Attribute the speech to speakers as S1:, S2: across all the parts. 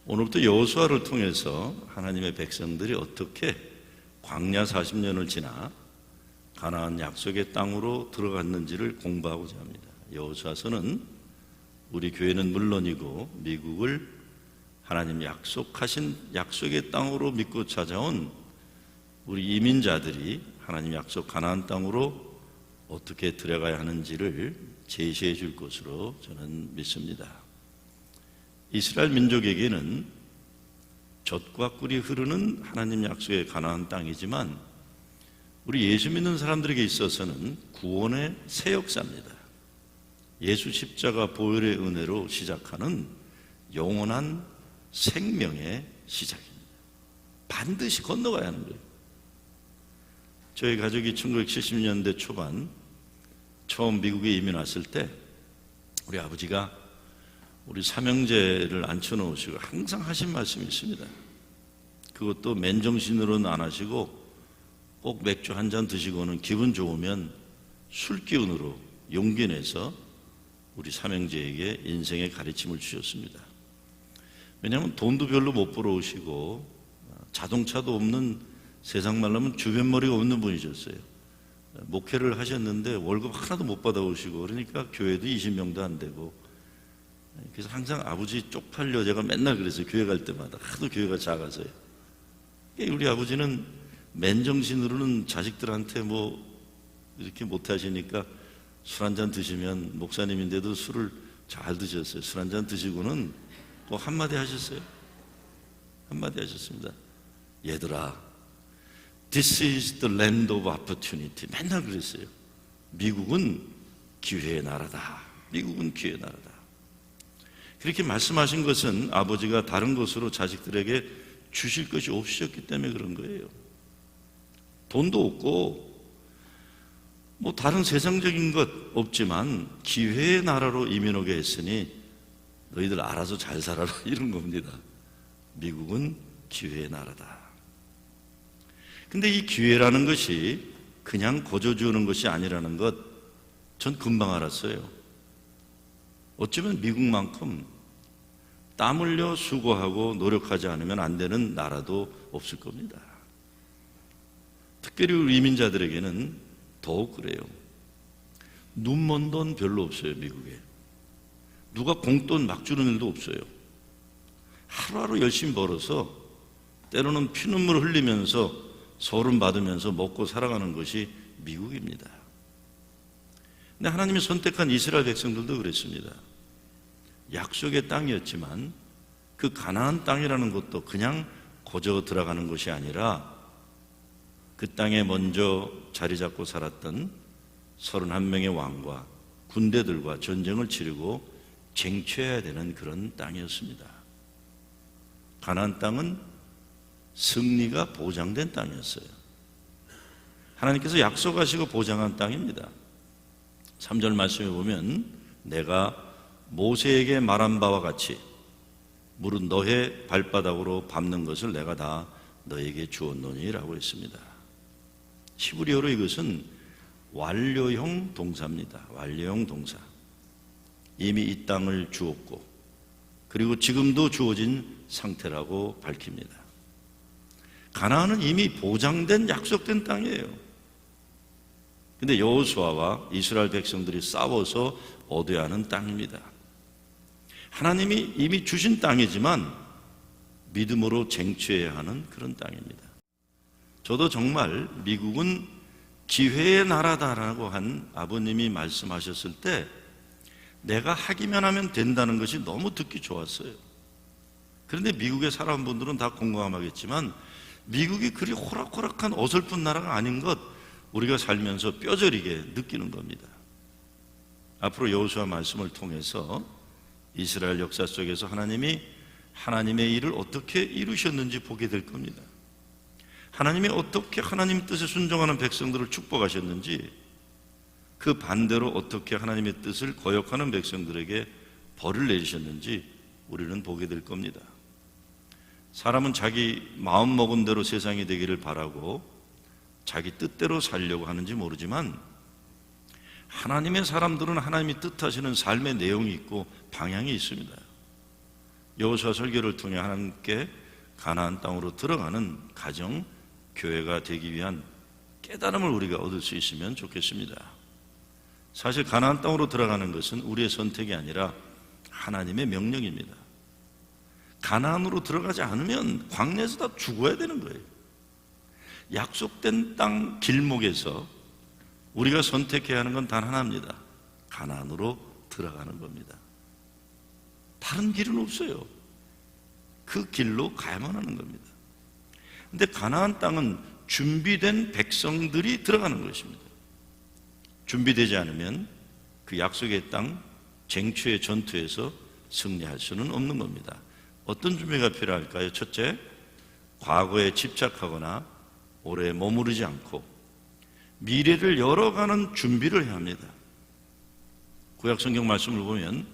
S1: 오늘부터 여호수아를 통해서 하나님의 백성들이 어떻게 광야 40년을 지나 가나안 약속의 땅으로 들어갔는지를 공부하고자 합니다. 여호수아서는 우리 교회는 물론이고 미국을 하나님 약속하신 약속의 땅으로 믿고 찾아온 우리 이민자들이 하나님 약속 가나안 땅으로 어떻게 들어가야 하는지를 제시해 줄 것으로 저는 믿습니다. 이스라엘 민족에게는 젖과 꿀이 흐르는 하나님 약속의 가나안 땅이지만 우리 예수 믿는 사람들에게 있어서는 구원의 새 역사입니다. 예수 십자가 보혈의 은혜로 시작하는 영원한 생명의 시작입니다. 반드시 건너가야 하는 거예요. 저희 가족이 1970년대 초반 처음 미국에 이민 왔을 때 우리 아버지가 우리 삼형제를 앉혀놓으시고 항상 하신 말씀이 있습니다. 그것도 맨정신으로는 안 하시고 꼭 맥주 한 잔 드시고는 기분 좋으면 술 기운으로 용기 내서 우리 삼형제에게 인생의 가르침을 주셨습니다. 왜냐하면 돈도 별로 못 벌어오시고 자동차도 없는, 세상 말로는 주변머리가 없는 분이셨어요. 목회를 하셨는데 월급 하나도 못 받아오시고, 그러니까 교회도 20명도 안 되고, 그래서 항상 아버지 쪽팔려 제가 맨날 그랬어요. 교회 갈 때마다 하도 교회가 작아서요. 우리 아버지는 맨정신으로는 자식들한테 뭐 이렇게 못 하시니까 술 한 잔 드시면, 목사님인데도 술을 잘 드셨어요. 술 한 잔 드시고는 꼭 한마디 하셨어요. 한마디 하셨습니다. 얘들아, This is the land of opportunity. 맨날 그랬어요. 미국은 기회의 나라다. 미국은 기회의 나라다. 그렇게 말씀하신 것은 아버지가 다른 것으로 자식들에게 주실 것이 없으셨기 때문에 그런 거예요. 돈도 없고 뭐 다른 세상적인 것 없지만 기회의 나라로 이민 오게 했으니 너희들 알아서 잘 살아라, 이런 겁니다. 미국은 기회의 나라다. 근데 이 기회라는 것이 그냥 거저주는 것이 아니라는 것 전 금방 알았어요. 어쩌면 미국만큼 땀 흘려 수고하고 노력하지 않으면 안 되는 나라도 없을 겁니다. 특별히 우리 이민자들에게는 더욱 그래요. 눈먼 돈 별로 없어요. 미국에 누가 공돈 막 주는 일도 없어요. 하루하루 열심히 벌어서 때로는 피눈물 흘리면서 소름 받으면서 먹고 살아가는 것이 미국입니다. 근데 하나님이 선택한 이스라엘 백성들도 그랬습니다. 약속의 땅이었지만 그 가나안 땅이라는 것도 그냥 거저 들어가는 것이 아니라 그 땅에 먼저 자리 잡고 살았던 31명의 왕과 군대들과 전쟁을 치르고 쟁취해야 되는 그런 땅이었습니다. 가나안 땅은 승리가 보장된 땅이었어요. 하나님께서 약속하시고 보장한 땅입니다. 3절 말씀에 보면 내가 모세에게 말한 바와 같이 물은 너의 발바닥으로 밟는 것을 내가 다 너에게 주었노니라고 했습니다. 히브리어로 이것은 완료형 동사입니다. 완료형 동사. 이미 이 땅을 주었고 그리고 지금도 주어진 상태라고 밝힙니다. 가나안은 이미 보장된 약속된 땅이에요. 근데 여호수아와 이스라엘 백성들이 싸워서 얻어야 하는 땅입니다. 하나님이 이미 주신 땅이지만 믿음으로 쟁취해야 하는 그런 땅입니다. 저도 정말 미국은 기회의 나라다라고 한 아버님이 말씀하셨을 때 내가 하기만 하면 된다는 것이 너무 듣기 좋았어요. 그런데 미국에 살아온 분들은 다 공감하겠지만 미국이 그리 호락호락한 어설픈 나라가 아닌 것 우리가 살면서 뼈저리게 느끼는 겁니다. 앞으로 여호수아 말씀을 통해서 이스라엘 역사 속에서 하나님이 하나님의 일을 어떻게 이루셨는지 보게 될 겁니다. 하나님이 어떻게 하나님 뜻에 순종하는 백성들을 축복하셨는지, 그 반대로 어떻게 하나님의 뜻을 거역하는 백성들에게 벌을 내리셨는지 우리는 보게 될 겁니다. 사람은 자기 마음먹은 대로 세상이 되기를 바라고 자기 뜻대로 살려고 하는지 모르지만 하나님의 사람들은 하나님이 뜻하시는 삶의 내용이 있고 방향이 있습니다. 여호수아 설교를 통해 하나님께 가나안 땅으로 들어가는 가정, 교회가 되기 위한 깨달음을 우리가 얻을 수 있으면 좋겠습니다. 사실 가나안 땅으로 들어가는 것은 우리의 선택이 아니라 하나님의 명령입니다. 가나안으로 들어가지 않으면 광야에서 다 죽어야 되는 거예요. 약속된 땅 길목에서 우리가 선택해야 하는 건 단 하나입니다. 가나안으로 들어가는 겁니다. 다른 길은 없어요. 그 길로 가야만 하는 겁니다. 근데 가나안 땅은 준비된 백성들이 들어가는 것입니다. 준비되지 않으면 그 약속의 땅 쟁취의 전투에서 승리할 수는 없는 겁니다. 어떤 준비가 필요할까요? 첫째, 과거에 집착하거나 오래 머무르지 않고 미래를 열어가는 준비를 해야 합니다. 구약 성경 말씀을 보면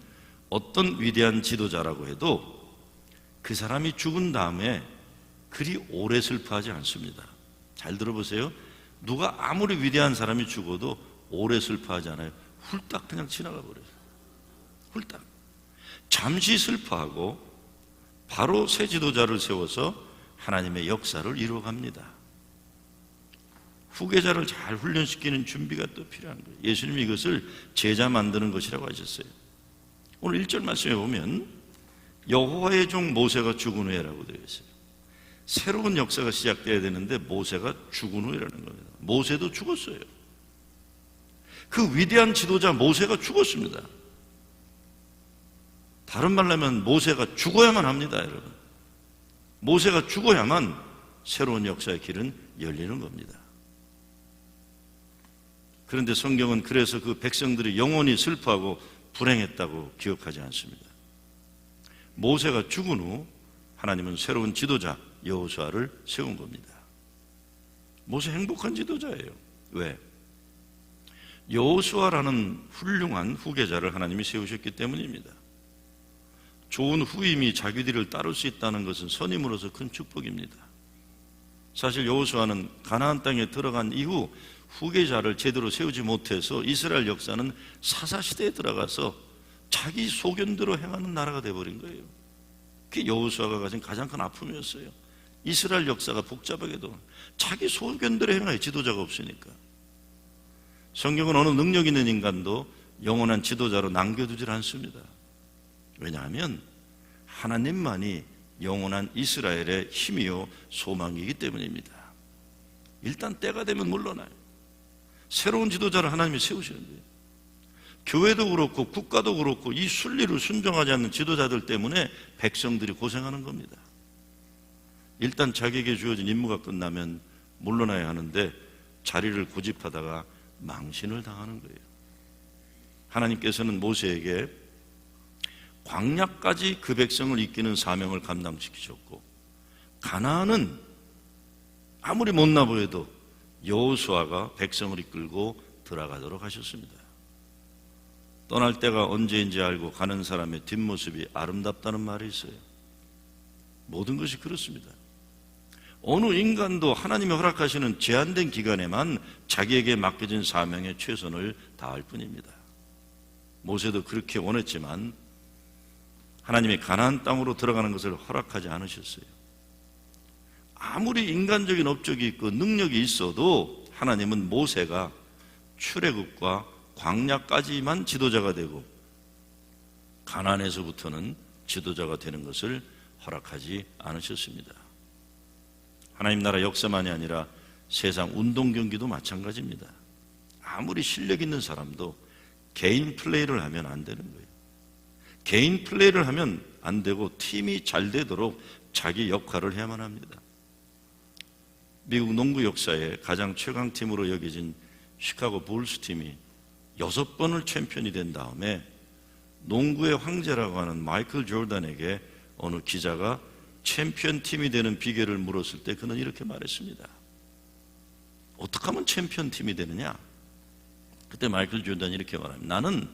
S1: 어떤 위대한 지도자라고 해도 그 사람이 죽은 다음에 그리 오래 슬퍼하지 않습니다. 잘 들어보세요. 누가 아무리 위대한 사람이 죽어도 오래 슬퍼하지 않아요. 훌딱 그냥 지나가 버려요. 훌딱. 잠시 슬퍼하고 바로 새 지도자를 세워서 하나님의 역사를 이루어갑니다. 후계자를 잘 훈련시키는 준비가 또 필요한 거예요. 예수님이 이것을 제자 만드는 것이라고 하셨어요. 오늘 1절 말씀에 보면 여호와의 종 모세가 죽은 후에라고 되어 있어요. 새로운 역사가 시작돼야 되는데 모세가 죽은 후에라는 겁니다. 모세도 죽었어요. 그 위대한 지도자 모세가 죽었습니다. 다른 말로 하면 모세가 죽어야만 합니다, 여러분. 모세가 죽어야만 새로운 역사의 길은 열리는 겁니다. 그런데 성경은 그래서 그 백성들이 영원히 슬퍼하고 불행했다고 기억하지 않습니다. 모세가 죽은 후 하나님은 새로운 지도자 여호수아를 세운 겁니다. 모세 행복한 지도자예요. 왜? 여호수아라는 훌륭한 후계자를 하나님이 세우셨기 때문입니다. 좋은 후임이 자기들을 따를 수 있다는 것은 선임으로서 큰 축복입니다. 사실 여호수아는 가나안 땅에 들어간 이후 후계자를 제대로 세우지 못해서 이스라엘 역사는 사사시대에 들어가서 자기 소견대로 행하는 나라가 되어버린 거예요. 그게 여호수아가 가진 가장 큰 아픔이었어요. 이스라엘 역사가 복잡하게도 자기 소견대로 행할 지도자가 없으니까. 성경은 어느 능력 있는 인간도 영원한 지도자로 남겨두질 않습니다. 왜냐하면 하나님만이 영원한 이스라엘의 힘이요 소망이기 때문입니다. 일단 때가 되면 물러나요. 새로운 지도자를 하나님이 세우시는 거예요. 교회도 그렇고 국가도 그렇고 이 순리를 순종하지 않는 지도자들 때문에 백성들이 고생하는 겁니다. 일단 자기에게 주어진 임무가 끝나면 물러나야 하는데 자리를 고집하다가 망신을 당하는 거예요. 하나님께서는 모세에게 광야까지 그 백성을 이끄는 사명을 감당시키셨고 가나안은 아무리 못나 보여도 여호수아가 백성을 이끌고 들어가도록 하셨습니다. 떠날 때가 언제인지 알고 가는 사람의 뒷모습이 아름답다는 말이 있어요. 모든 것이 그렇습니다. 어느 인간도 하나님이 허락하시는 제한된 기간에만 자기에게 맡겨진 사명에 최선을 다할 뿐입니다. 모세도 그렇게 원했지만 하나님이 가나안 땅으로 들어가는 것을 허락하지 않으셨어요. 아무리 인간적인 업적이 있고 능력이 있어도 하나님은 모세가 출애굽과 광야까지만 지도자가 되고 가나안에서부터는 지도자가 되는 것을 허락하지 않으셨습니다. 하나님 나라 역사만이 아니라 세상 운동 경기도 마찬가지입니다. 아무리 실력 있는 사람도 개인 플레이를 하면 안 되는 거예요. 개인 플레이를 하면 안 되고 팀이 잘 되도록 자기 역할을 해야만 합니다. 미국 농구 역사의 가장 최강팀으로 여겨진 시카고 불스 팀이 6번을 챔피언이 된 다음에 농구의 황제라고 하는 마이클 조던에게 어느 기자가 챔피언 팀이 되는 비결을 물었을 때 그는 이렇게 말했습니다. 어떻게 하면 챔피언 팀이 되느냐? 그때 마이클 조던이 이렇게 말합니다. 나는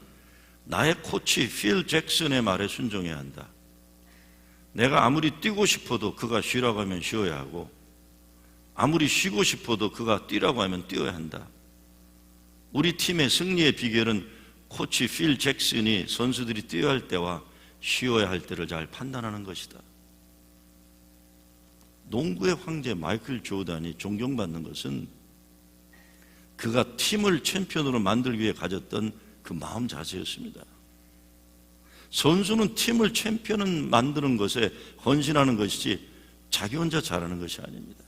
S1: 나의 코치 필 잭슨의 말에 순종해야 한다. 내가 아무리 뛰고 싶어도 그가 쉬라고 하면 쉬어야 하고 아무리 쉬고 싶어도 그가 뛰라고 하면 뛰어야 한다. 우리 팀의 승리의 비결은 코치 필 잭슨이 선수들이 뛰어야 할 때와 쉬어야 할 때를 잘 판단하는 것이다. 농구의 황제 마이클 조던이 존경받는 것은 그가 팀을 챔피언으로 만들기 위해 가졌던 그 마음 자세였습니다. 선수는 팀을 챔피언을 만드는 것에 헌신하는 것이지 자기 혼자 잘하는 것이 아닙니다.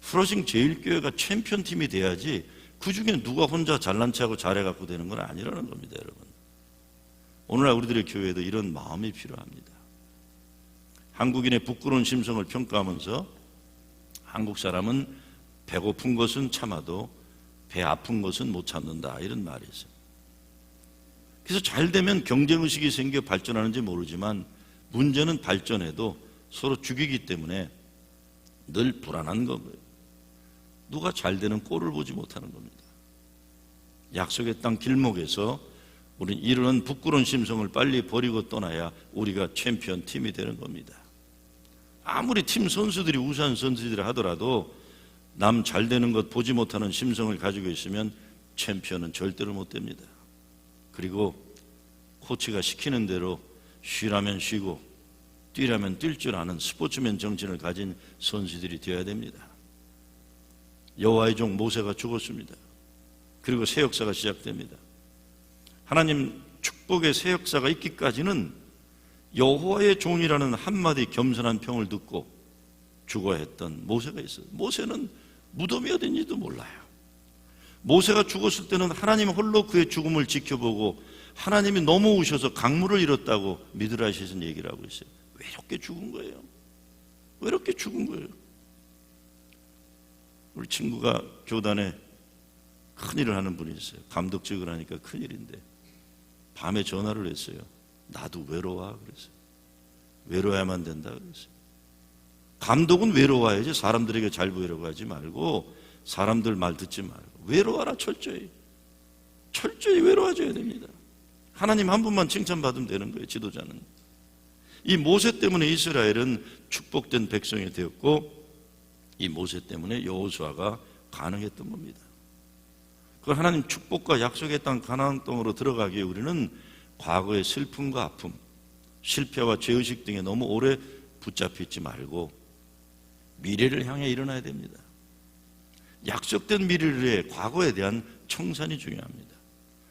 S1: 프로싱 제일교회가 챔피언 팀이 돼야지 그 중에 누가 혼자 잘난 체하고 잘해갖고 되는 건 아니라는 겁니다, 여러분. 오늘날 우리들의 교회에도 이런 마음이 필요합니다. 한국인의 부끄러운 심성을 평가하면서 한국 사람은 배고픈 것은 참아도 배 아픈 것은 못 참는다, 이런 말이 있어요. 그래서 잘 되면 경쟁의식이 생겨 발전하는지 모르지만 문제는 발전해도 서로 죽이기 때문에 늘 불안한 거예요. 누가 잘 되는 꼴을 보지 못하는 겁니다. 약속의 땅 길목에서 우리는 이런 부끄러운 심성을 빨리 버리고 떠나야 우리가 챔피언 팀이 되는 겁니다. 아무리 팀 선수들이 우수한 선수들이 하더라도 남 잘 되는 것 보지 못하는 심성을 가지고 있으면 챔피언은 절대로 못 됩니다. 그리고 코치가 시키는 대로 쉬라면 쉬고 뛰라면 뛸 줄 아는 스포츠맨 정신을 가진 선수들이 되어야 됩니다. 여호와의 종 모세가 죽었습니다. 그리고 새 역사가 시작됩니다. 하나님 축복의 새 역사가 있기까지는 여호와의 종이라는 한마디 겸손한 평을 듣고 죽어야 했던 모세가 있어요. 모세는 무덤이 어딘지도 몰라요. 모세가 죽었을 때는 하나님 홀로 그의 죽음을 지켜보고 하나님이 넘어오셔서 강물을 잃었다고 미드라시에서는 얘기를 하고 있어요. 외롭게 죽은 거예요. 외롭게 죽은 거예요. 우리 친구가 교단에 큰일을 하는 분이 있어요. 감독직을 하니까 큰일인데 밤에 전화를 했어요. 나도 외로워. 그랬어요. 외로워야만 된다 그랬어요. 감독은 외로워야지 사람들에게 잘 보이려고 하지 말고 사람들 말 듣지 말고 외로워라. 철저히 외로워져야 됩니다. 하나님 한 분만 칭찬받으면 되는 거예요. 지도자는. 이 모세 때문에 이스라엘은 축복된 백성이 되었고 이 모세 때문에 여호수아가 가능했던 겁니다. 그 하나님 축복과 약속의 땅 가나안 땅으로 들어가기 위해 우리는 과거의 슬픔과 아픔, 실패와 죄의식 등에 너무 오래 붙잡혀 있지 말고 미래를 향해 일어나야 됩니다. 약속된 미래를 위해 과거에 대한 청산이 중요합니다.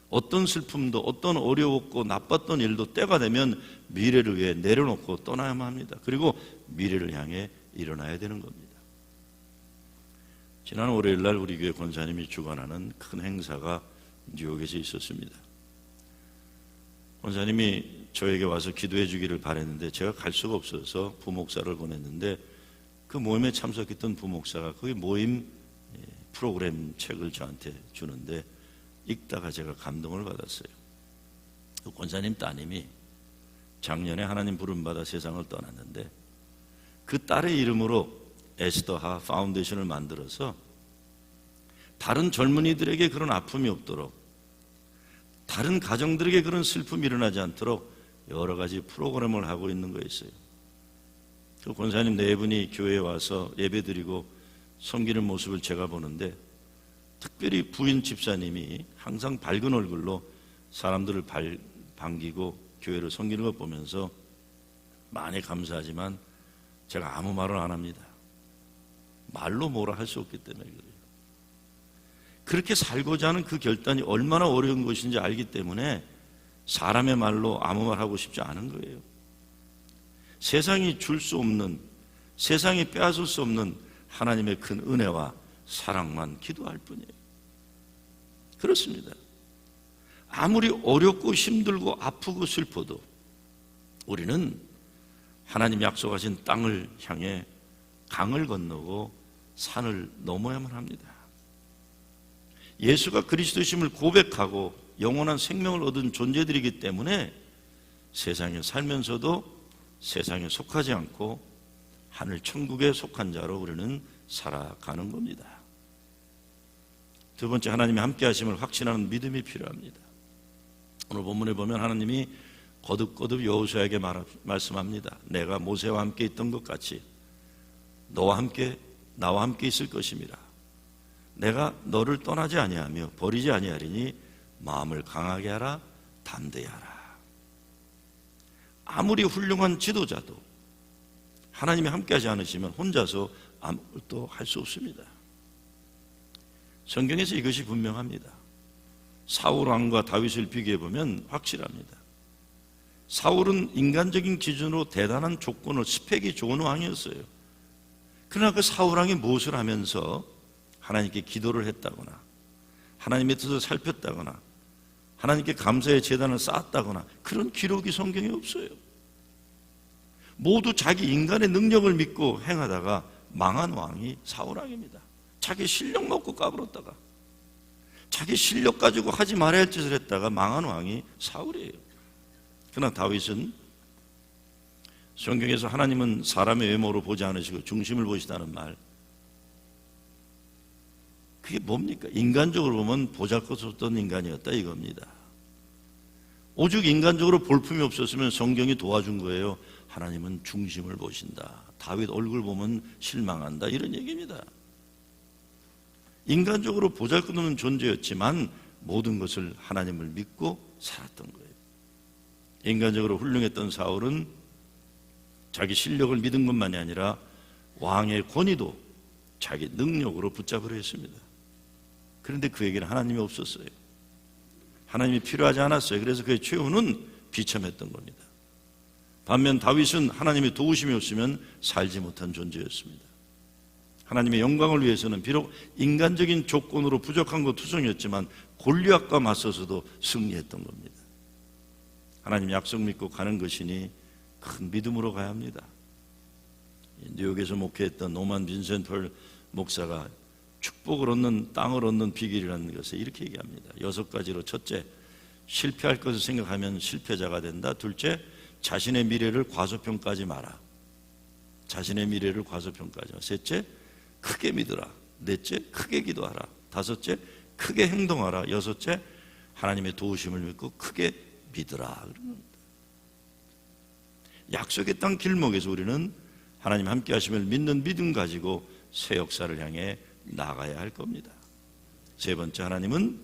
S1: 어떤 슬픔도 어떤 어려웠고 나빴던 일도 때가 되면 미래를 위해 내려놓고 떠나야만 합니다. 그리고 미래를 향해 일어나야 되는 겁니다. 지난 월요일 날 우리 교회 권사님이 주관하는 큰 행사가 뉴욕에서 있었습니다. 권사님이 저에게 와서 기도해 주기를 바랬는데 제가 갈 수가 없어서 부목사를 보냈는데 그 모임에 참석했던 부목사가 그 모임 프로그램 책을 저한테 주는데 읽다가 제가 감동을 받았어요. 그 권사님 따님이 작년에 하나님 부름받아 세상을 떠났는데 그 딸의 이름으로 에스더하 파운데이션을 만들어서 다른 젊은이들에게 그런 아픔이 없도록 다른 가정들에게 그런 슬픔이 일어나지 않도록 여러 가지 프로그램을 하고 있는 거였어요. 그 권사님 네 분이 교회에 와서 예배드리고 섬기는 모습을 제가 보는데 특별히 부인 집사님이 항상 밝은 얼굴로 사람들을 반기고 교회를 섬기는 것 보면서 많이 감사하지만 제가 아무 말을 안 합니다. 말로 뭐라 할 수 없기 때문에 그래요. 그렇게 살고자 하는 그 결단이 얼마나 어려운 것인지 알기 때문에 사람의 말로 아무 말 하고 싶지 않은 거예요. 세상이 줄 수 없는, 세상이 빼앗을 수 없는 하나님의 큰 은혜와 사랑만 기도할 뿐이에요. 그렇습니다. 아무리 어렵고 힘들고 아프고 슬퍼도 우리는 하나님 약속하신 땅을 향해 강을 건너고 산을 넘어야만 합니다. 예수가 그리스도심을 고백하고 영원한 생명을 얻은 존재들이기 때문에 세상에 살면서도 세상에 속하지 않고 하늘 천국에 속한 자로 우리는 살아가는 겁니다. 두 번째, 하나님이 함께 하심을 확신하는 믿음이 필요합니다. 오늘 본문에 보면 하나님이 거듭거듭 여호수아에게 말씀합니다. 내가 모세와 함께 있던 것 같이 나와 함께 있을 것임이라. 내가 너를 떠나지 아니하며 버리지 아니하리니 마음을 강하게 하라, 담대히 하라. 아무리 훌륭한 지도자도 하나님이 함께하지 않으시면 혼자서 아무것도 할 수 없습니다. 성경에서 이것이 분명합니다. 사울 왕과 다윗을 비교해 보면 확실합니다. 사울은 인간적인 기준으로 대단한 조건을 스펙이 좋은 왕이었어요. 그러나 그 사울 왕이 무엇을 하면서 하나님께 기도를 했다거나 하나님의 뜻을 살폈다거나 하나님께 감사의 제단을 쌓았다거나 그런 기록이 성경에 없어요. 모두 자기 인간의 능력을 믿고 행하다가 망한 왕이 사울 왕입니다. 자기 실력 먹고 까불었다가 자기 실력 가지고 하지 말아야 할 짓을 했다가 망한 왕이 사울이에요. 그러나 다윗은 성경에서 하나님은 사람의 외모로 보지 않으시고 중심을 보시다는 말, 그게 뭡니까? 인간적으로 보면 보잘것없던 인간이었다 이겁니다. 오죽 인간적으로 볼품이 없었으면 성경이 도와준 거예요. 하나님은 중심을 보신다. 다윗 얼굴 보면 실망한다. 이런 얘기입니다. 인간적으로 보잘것없는 존재였지만 모든 것을 하나님을 믿고 살았던 거예요. 인간적으로 훌륭했던 사울은 자기 실력을 믿은 것만이 아니라 왕의 권위도 자기 능력으로 붙잡으려 했습니다. 그런데 그에게는 하나님이 없었어요. 하나님이 필요하지 않았어요. 그래서 그의 최후는 비참했던 겁니다. 반면 다윗은 하나님의 도우심이 없으면 살지 못한 존재였습니다. 하나님의 영광을 위해서는 비록 인간적인 조건으로 부족한 것 투성이었지만 골리앗과 맞서서도 승리했던 겁니다. 하나님 약속 믿고 가는 것이니 큰 믿음으로 가야 합니다. 뉴욕에서 목회했던 노만 빈센트 목사가 축복을 얻는, 땅을 얻는 비결이라는 것을 이렇게 얘기합니다. 6가지로 첫째, 실패할 것을 생각하면 실패자가 된다. 둘째, 자신의 미래를 과소평가하지 마라. 자신의 미래를 과소평가하지 마라. 셋째, 크게 믿으라. 넷째, 크게 기도하라. 다섯째, 크게 행동하라. 여섯째, 하나님의 도우심을 믿고 크게 믿으라. 약속의 땅 길목에서 우리는 하나님 함께 하심을 믿는 믿음 가지고 새 역사를 향해 나가야 할 겁니다. 세 번째, 하나님은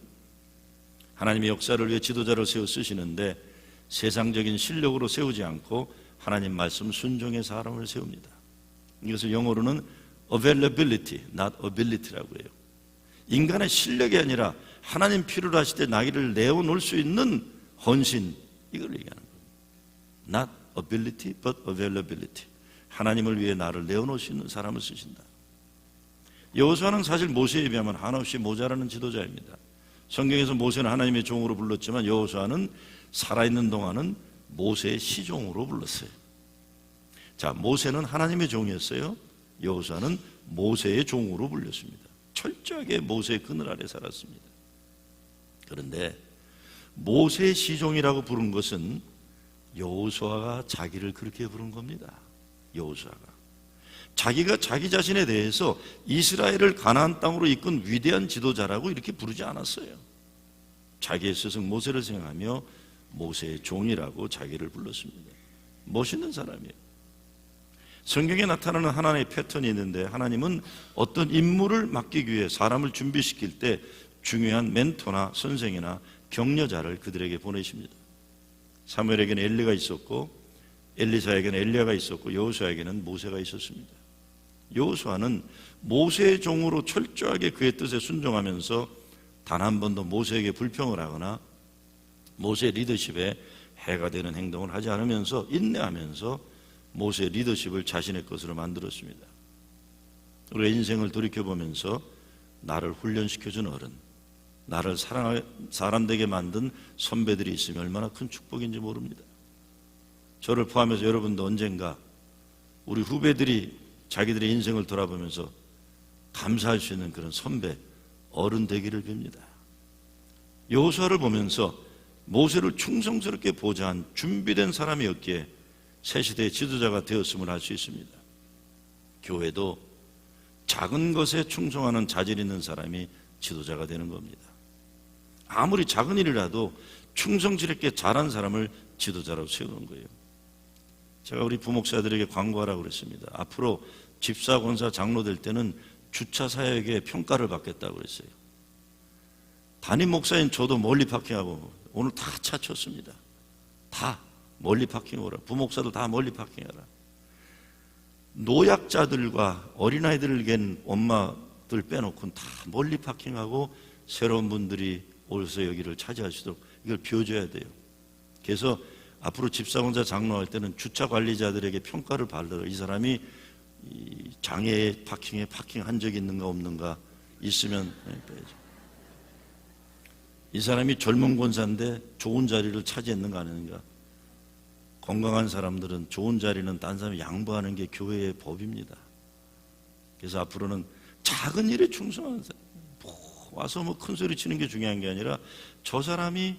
S1: 하나님의 역사를 위해 지도자를 세워 쓰시는데 세상적인 실력으로 세우지 않고 하나님 말씀 순종의 사람을 세웁니다. 이것을 영어로는 availability, not ability라고 해요. 인간의 실력이 아니라 하나님 필요로 하실 때 나기를 내어놓을 수 있는 헌신, 이걸 얘기하는 거예요. Not ability, but availability. 하나님을 위해 나를 내어놓을 수 있는 사람을 쓰신다. 여호수아는 사실 모세에 비하면 한없이 모자라는 지도자입니다. 성경에서 모세는 하나님의 종으로 불렀지만 여호수아는 살아있는 동안은 모세의 시종으로 불렀어요. 자, 모세는 하나님의 종이었어요. 여호수아는 모세의 종으로 불렸습니다. 철저하게 모세의 그늘 아래 살았습니다. 그런데 모세의 시종이라고 부른 것은 여호수아가 자기를 그렇게 부른 겁니다. 여호수아가 자기가 자기 자신에 대해서 이스라엘을 가나안 땅으로 이끈 위대한 지도자라고 이렇게 부르지 않았어요. 자기의 스승 모세를 생각하며 모세의 종이라고 자기를 불렀습니다. 멋있는 사람이에요. 성경에 나타나는 하나님의 패턴이 있는데 하나님은 어떤 임무를 맡기기 위해 사람을 준비시킬 때 중요한 멘토나 선생이나 격려자를 그들에게 보내십니다. 사무엘에게는 엘리가 있었고 엘리사에게는 엘리야가 있었고 여호수아에게는 모세가 있었습니다. 여호수아는 모세의 종으로 철저하게 그의 뜻에 순종하면서 단 한 번도 모세에게 불평을 하거나 모세의 리더십에 해가 되는 행동을 하지 않으면서 인내하면서 모세의 리더십을 자신의 것으로 만들었습니다. 우리의 인생을 돌이켜보면서 나를 훈련시켜준 어른, 나를 사람 되게 만든 선배들이 있으면 얼마나 큰 축복인지 모릅니다. 저를 포함해서 여러분도 언젠가 우리 후배들이 자기들의 인생을 돌아보면서 감사할 수 있는 그런 선배, 어른 되기를 빕니다. 여호수아를 보면서 모세를 충성스럽게 보좌한 준비된 사람이었기에 새 시대의 지도자가 되었음을 알 수 있습니다. 교회도 작은 것에 충성하는 자질 있는 사람이 지도자가 되는 겁니다. 아무리 작은 일이라도 충성스럽게 잘한 사람을 지도자로 세우는 거예요. 제가 우리 부목사들에게 광고하라고 그랬습니다. 앞으로 집사, 권사, 장로 될 때는 주차 사역에 평가를 받겠다고 그랬어요. 담임 목사인 저도 멀리 파킹하고 오늘 다 차 쳤습니다. 다 멀리 파킹해라. 부목사들 다 멀리 파킹해라. 노약자들과 어린아이들을 갠 엄마들 빼놓고는 다 멀리 파킹하고 새로운 분들이 오셔서 여기를 차지할 수 있도록 이걸 비워줘야 돼요. 그래서 앞으로 집사원자 장로할 때는 주차 관리자들에게 평가를 받으러 이 사람이 장애 파킹에 파킹한 적이 있는가 없는가 있으면 빼야죠. 이 사람이 젊은 권사인데 좋은 자리를 차지했는가 아닌가. 건강한 사람들은 좋은 자리는 딴 사람이 양보하는 게 교회의 법입니다. 그래서 앞으로는 작은 일에 충성하는 사람, 와서 뭐 큰 소리 치는 게 중요한 게 아니라 저 사람이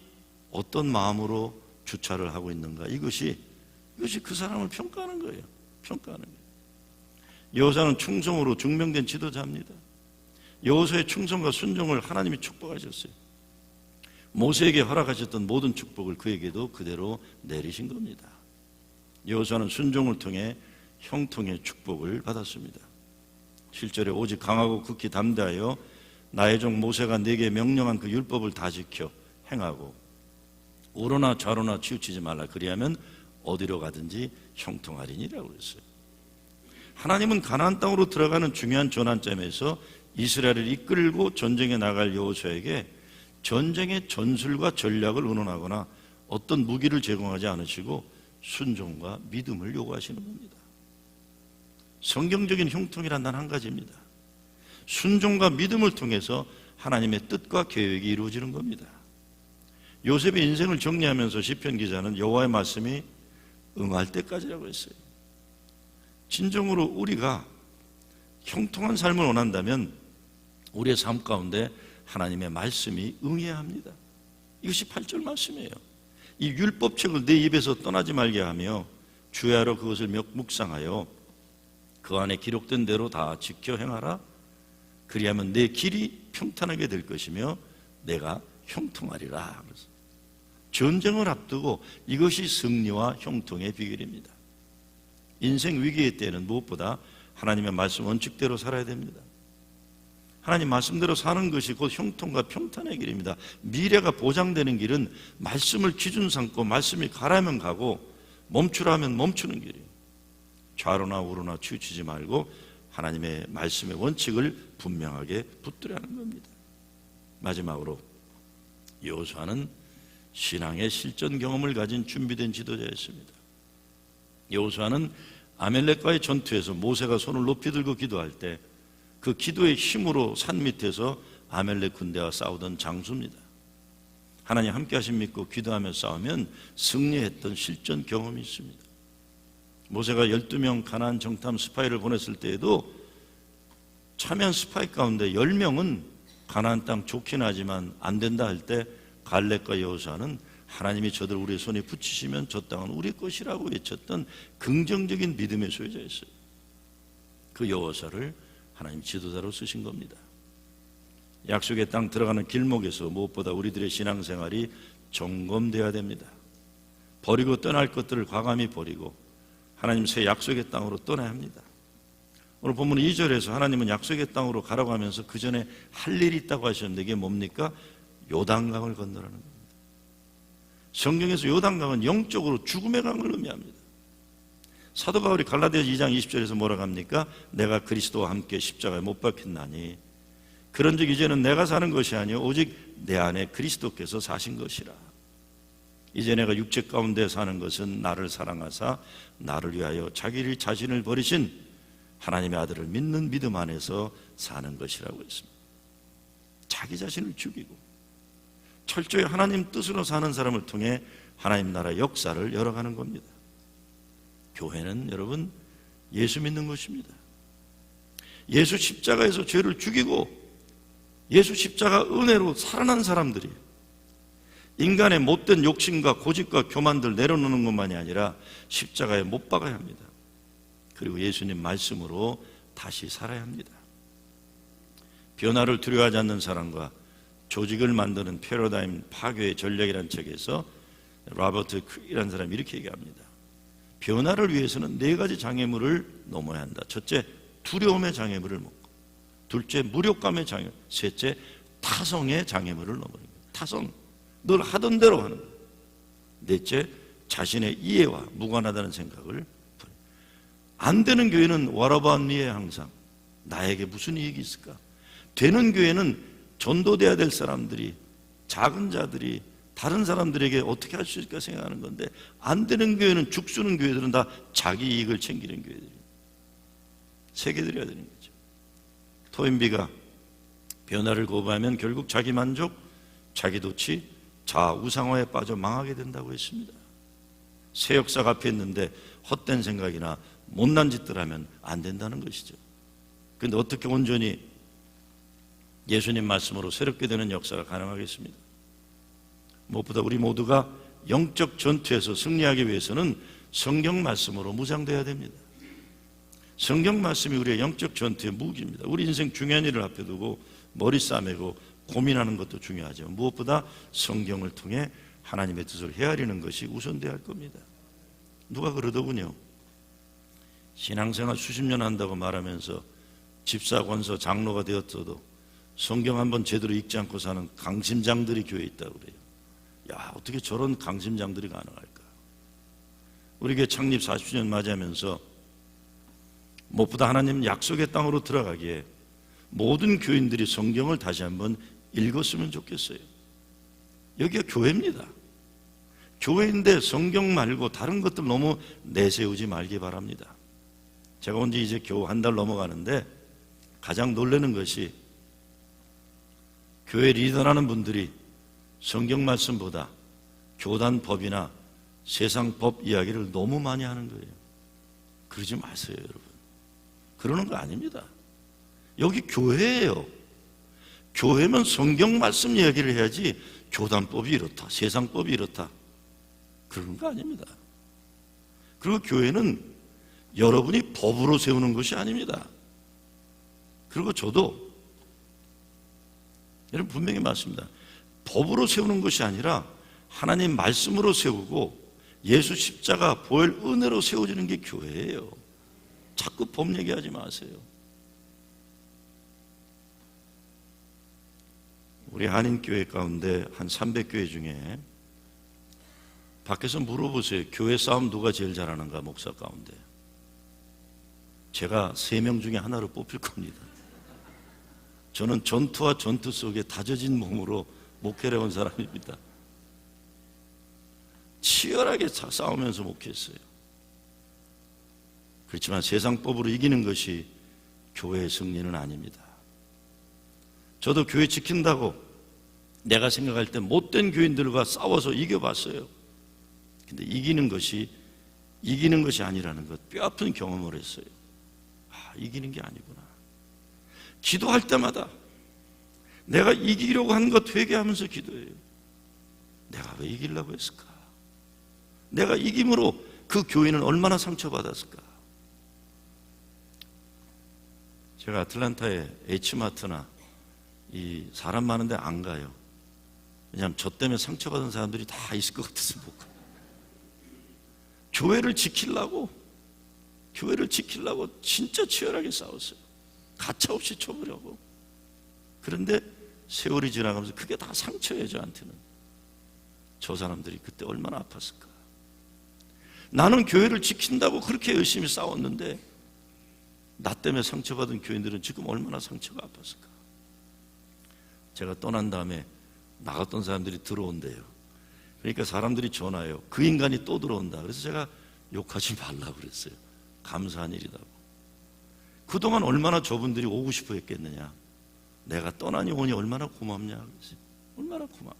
S1: 어떤 마음으로 주차를 하고 있는가, 이것이 그 사람을 평가하는 거예요. 평가하는 거예요. 여호사는 충성으로 증명된 지도자입니다. 여호사의 충성과 순종을 하나님이 축복하셨어요. 모세에게 허락하셨던 모든 축복을 그에게도 그대로 내리신 겁니다. 여호사는 순종을 통해 형통의 축복을 받았습니다. 7절에 오직 강하고 극히 담대하여 나의 종 모세가 네게 명령한 그 율법을 다 지켜 행하고 우로나 좌로나 치우치지 말라. 그리하면 어디로 가든지 형통하리니라고 그랬어요. 하나님은 가나안 땅으로 들어가는 중요한 전환점에서 이스라엘을 이끌고 전쟁에 나갈 여호수아에게 전쟁의 전술과 전략을 의논하거나 어떤 무기를 제공하지 않으시고 순종과 믿음을 요구하시는 겁니다. 성경적인 형통이란 단 한 가지입니다. 순종과 믿음을 통해서 하나님의 뜻과 계획이 이루어지는 겁니다. 요셉의 인생을 정리하면서 시편 기자는 여호와의 말씀이 응할 때까지라고 했어요. 진정으로 우리가 형통한 삶을 원한다면 우리의 삶 가운데 하나님의 말씀이 응해야 합니다. 이것이 8절 말씀이에요. 이 율법책을 내 입에서 떠나지 말게 하며 주야로 그것을 묵상하여 그 안에 기록된 대로 다 지켜 행하라. 그리하면 내 길이 평탄하게 될 것이며 내가 형통하리라. 전쟁을 앞두고 이것이 승리와 형통의 비결입니다. 인생 위기의 때는 무엇보다 하나님의 말씀 원칙대로 살아야 됩니다. 하나님 말씀대로 사는 것이 곧 형통과 평탄의 길입니다. 미래가 보장되는 길은 말씀을 기준 삼고 말씀이 가라면 가고 멈추라면 멈추는 길이에요. 좌로나 우로나 치우치지 말고 하나님의 말씀의 원칙을 분명하게 붙들어야 하는 겁니다. 마지막으로 여호수아는 신앙의 실전 경험을 가진 준비된 지도자였습니다. 여호수아는 아멜렉과의 전투에서 모세가 손을 높이 들고 기도할 때 그 기도의 힘으로 산 밑에서 아멜렉 군대와 싸우던 장수입니다. 하나님 함께 하심 믿고 기도하며 싸우면 승리했던 실전 경험이 있습니다. 모세가 12명 가나안 정탐 스파이를 보냈을 때에도 참여한 스파이 가운데 10명은 가나안 땅 좋긴 하지만 안 된다 할 때 갈렙과 여호수아는 하나님이 저들 우리의 손에 붙이시면 저 땅은 우리 것이라고 외쳤던 긍정적인 믿음의 소유자였어요. 그 여호수아를 하나님 지도자로 쓰신 겁니다. 약속의 땅 들어가는 길목에서 무엇보다 우리들의 신앙생활이 점검되어야 됩니다. 버리고 떠날 것들을 과감히 버리고 하나님 새 약속의 땅으로 떠나야 합니다. 오늘 본문 2절에서 하나님은 약속의 땅으로 가라고 하면서 그 전에 할 일이 있다고 하셨는데 이게 뭡니까? 요단강을 건너라는 겁니다. 성경에서 요단강은 영적으로 죽음의 강을 의미합니다. 사도 바울이 갈라디아서 2장 20절에서 뭐라고 합니까? 내가 그리스도와 함께 십자가에 못 박혔나니 그런즉 이제는 내가 사는 것이 아니요 오직 내 안에 그리스도께서 사신 것이라. 이제 내가 육체 가운데 사는 것은 나를 사랑하사 나를 위하여 자기 자신을 버리신 하나님의 아들을 믿는 믿음 안에서 사는 것이라고 했습니다. 자기 자신을 죽이고 철저히 하나님 뜻으로 사는 사람을 통해 하나님 나라 역사를 열어가는 겁니다. 교회는 여러분 예수 믿는 것입니다. 예수 십자가에서 죄를 죽이고 예수 십자가 은혜로 살아난 사람들이 인간의 못된 욕심과 고집과 교만들 내려놓는 것만이 아니라 십자가에 못 박아야 합니다. 그리고 예수님 말씀으로 다시 살아야 합니다. 변화를 두려워하지 않는 사람과 조직을 만드는 패러다임 파괴의 전략이라는 책에서 로버트 크릭이라는 사람이 이렇게 얘기합니다. 변화를 위해서는 4가지 장애물을 넘어야 한다. 첫째, 두려움의 장애물을 먹고, 둘째, 무력감의 장애물, 셋째, 타성의 장애물을 넘어야 합니다. 타성, 늘 하던 대로 하는 거예요. 넷째, 자신의 이해와 무관하다는 생각을. 안 되는 교회는 what about me에 항상 나에게 무슨 이익이 있을까? 되는 교회는 전도돼야 될 사람들이, 작은 자들이 다른 사람들에게 어떻게 할 수 있을까 생각하는 건데, 안 되는 교회는, 죽쓰는 교회들은 다 자기 이익을 챙기는 교회들이 새겨드려야 되는 거죠. 토인비가 변화를 거부하면 결국 자기 만족, 자기 도취, 자아 우상화에 빠져 망하게 된다고 했습니다. 새 역사가 앞에 있는데 헛된 생각이나 못난 짓들 하면 안 된다는 것이죠. 그런데 어떻게 온전히 예수님 말씀으로 새롭게 되는 역사가 가능하겠습니까? 무엇보다 우리 모두가 영적 전투에서 승리하기 위해서는 성경 말씀으로 무장돼야 됩니다. 성경 말씀이 우리의 영적 전투의 무기입니다. 우리 인생 중요한 일을 앞에 두고 머리 싸매고 고민하는 것도 중요하지만 무엇보다 성경을 통해 하나님의 뜻을 헤아리는 것이 우선돼야 할 겁니다. 누가 그러더군요. 신앙생활 수십 년 한다고 말하면서 집사, 권서, 장로가 되었어도 성경 한번 제대로 읽지 않고 사는 강심장들이 교회에 있다고 그래요. 야, 어떻게 저런 강심장들이 가능할까? 우리 교회 창립 40주년 맞이하면서 무엇보다 하나님 약속의 땅으로 들어가기에 모든 교인들이 성경을 다시 한번 읽었으면 좋겠어요. 여기가 교회입니다. 교회인데 성경 말고 다른 것들 너무 내세우지 말기 바랍니다. 제가 온 지 이제 겨우 한 달 넘어가는데 가장 놀라는 것이 교회 리더라는 분들이 성경 말씀보다 교단 법이나 세상 법 이야기를 너무 많이 하는 거예요. 그러지 마세요, 여러분. 그러는 거 아닙니다. 여기 교회예요. 교회면 성경 말씀 이야기를 해야지 교단법이 이렇다, 세상법이 이렇다, 그러는 거 아닙니다. 그리고 교회는 여러분이 법으로 세우는 것이 아닙니다. 그리고 저도 여러분 분명히 말씀입니다. 법으로 세우는 것이 아니라 하나님 말씀으로 세우고 예수 십자가 보혈 은혜로 세워지는 게 교회예요. 자꾸 법 얘기하지 마세요. 우리 한인교회 가운데 한 300교회 중에 밖에서 물어보세요. 교회 싸움 누가 제일 잘하는가, 목사 가운데. 제가 3명 중에 하나로 뽑힐 겁니다. 저는 전투와 전투 속에 다져진 몸으로 목회를 해온 사람입니다. 치열하게 싸우면서 목회했어요. 그렇지만 세상법으로 이기는 것이 교회의 승리는 아닙니다. 저도 교회 지킨다고 내가 생각할 때 못된 교인들과 싸워서 이겨봤어요. 근데 이기는 것이 아니라는 것 뼈아픈 경험을 했어요. 이기는 게 아니구나. 기도할 때마다 내가 이기려고 한 것 회개하면서 기도해요. 내가 왜 이기려고 했을까? 내가 이김으로 그 교인은 얼마나 상처받았을까? 제가 아틀란타에 H마트나 이 사람 많은데 안 가요. 왜냐하면 저 때문에 상처받은 사람들이 다 있을 것 같아서 못 가요. 교회를 지키려고 진짜 치열하게 싸웠어요. 가차없이 쳐보려고. 그런데 세월이 지나가면서 그게 다 상처예요. 저한테는. 저 사람들이 그때 얼마나 아팠을까. 나는 교회를 지킨다고 그렇게 열심히 싸웠는데 나 때문에 상처받은 교인들은 지금 얼마나 상처가 아팠을까. 제가 떠난 다음에 나갔던 사람들이 들어온대요. 그러니까 사람들이 전화해요. 그 인간이 또 들어온다. 그래서 제가 욕하지 말라고 그랬어요. 감사한 일이라고. 그동안 얼마나 저분들이 오고 싶어 했겠느냐. 내가 떠나니 오니 얼마나 고맙냐. 그랬어요. 얼마나 고맙냐.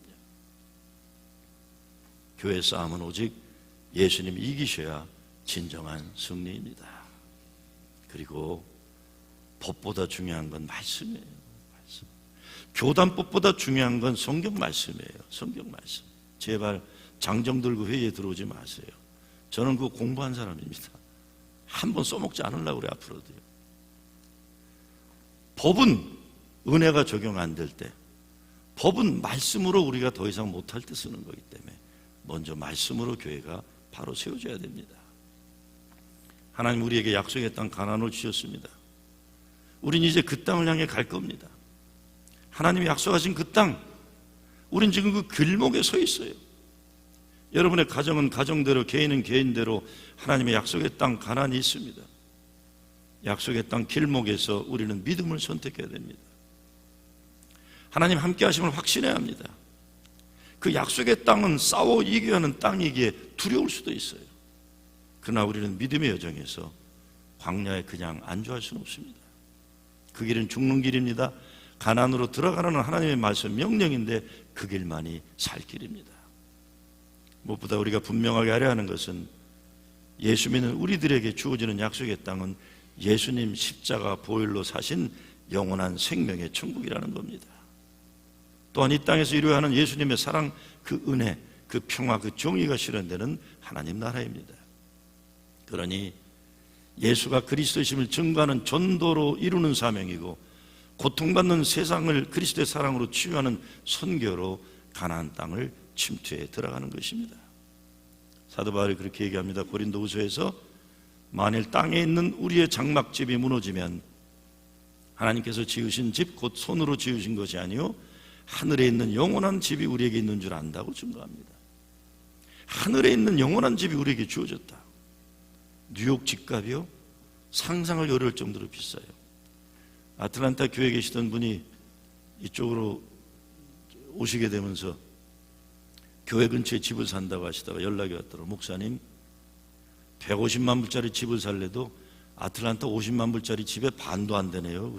S1: 교회 싸움은 오직 예수님이 이기셔야 진정한 승리입니다. 그리고 법보다 중요한 건 말씀이에요. 말씀. 교단법보다 중요한 건 성경 말씀이에요. 성경 말씀. 제발 장정 들고 회의에 들어오지 마세요. 저는 그거 공부한 사람입니다. 한 번 써먹지 않으려고 그래 앞으로도요. 법은 은혜가 적용 안 될 때, 법은 말씀으로 우리가 더 이상 못할 때 쓰는 거기 때문에 먼저 말씀으로 교회가 바로 세워져야 됩니다. 하나님 우리에게 약속의 땅 가나안을 주셨습니다. 우린 이제 그 땅을 향해 갈 겁니다. 하나님이 약속하신 그 땅, 우린 지금 그 길목에 서 있어요. 여러분의 가정은 가정대로, 개인은 개인대로 하나님의 약속의 땅 가나안이 있습니다. 약속의 땅 길목에서 우리는 믿음을 선택해야 됩니다. 하나님 함께 하심을 확신해야 합니다. 그 약속의 땅은 싸워 이겨야 하는 땅이기에 두려울 수도 있어요. 그러나 우리는 믿음의 여정에서 광야에 그냥 안주할 수는 없습니다. 그 길은 죽는 길입니다. 가나안으로 들어가라는 하나님의 말씀, 명령인데 그 길만이 살 길입니다. 무엇보다 우리가 분명하게 알아야 하는 것은 예수 믿는 우리들에게 주어지는 약속의 땅은 예수님 십자가 보혈로 사신 영원한 생명의 천국이라는 겁니다. 또한 이 땅에서 이루어야 하는 예수님의 사랑, 그 은혜, 그 평화, 그 정의가 실현되는 하나님 나라입니다. 그러니 예수가 그리스도이심을 증거하는 전도로 이루는 사명이고, 고통받는 세상을 그리스도의 사랑으로 치유하는 선교로 가나안 땅을 침투해 들어가는 것입니다. 사도 바울이 그렇게 얘기합니다. 고린도후서에서 만일 땅에 있는 우리의 장막집이 무너지면 하나님께서 지으신 집, 곧 손으로 지으신 것이 아니요 하늘에 있는 영원한 집이 우리에게 있는 줄 안다고 증거합니다. 하늘에 있는 영원한 집이 우리에게 주어졌다. 뉴욕 집값이요 상상을 어려울 정도로 비싸요. 아틀란타 교회에 계시던 분이 이쪽으로 오시게 되면서 교회 근처에 집을 산다고 하시다가 연락이 왔더라고요. 목사님, 150만 불짜리 집을 살래도 아틀란타 50만 불짜리 집에 반도 안 되네요.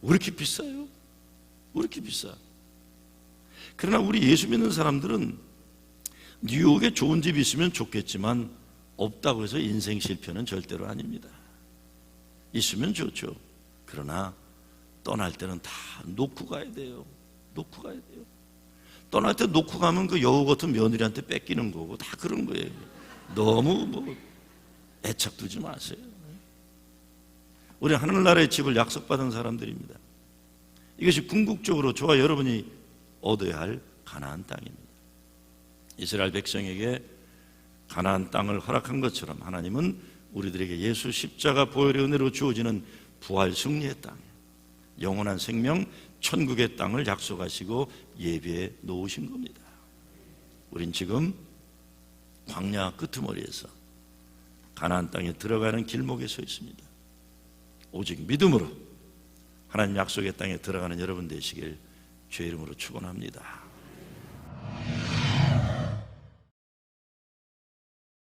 S1: 왜 이렇게 비싸요? 왜 이렇게 비싸? 그러나 우리 예수 믿는 사람들은 뉴욕에 좋은 집이 있으면 좋겠지만 없다고 해서 인생 실패는 절대로 아닙니다. 있으면 좋죠. 그러나 떠날 때는 다 놓고 가야 돼요. 놓고 가야 돼요. 떠날 때 놓고 가면 그 여우 같은 며느리한테 뺏기는 거고 다 그런 거예요. 너무 애착 두지 마세요. 우리 하늘나라의 집을 약속받은 사람들입니다. 이것이 궁극적으로 저와 여러분이 얻어야 할 가나안 땅입니다. 이스라엘 백성에게 가나안 땅을 허락한 것처럼 하나님은 우리들에게 예수 십자가 보혈의 은혜로 주어지는 부활 승리의 땅, 영원한 생명 천국의 땅을 약속하시고 예비해 놓으신 겁니다. 우린 지금 광야 끄트머리에서 가나안 땅에 들어가는 길목에 서 있습니다. 오직 믿음으로 하나님 약속의 땅에 들어가는 여러분 되시길 주의 이름으로 축원합니다.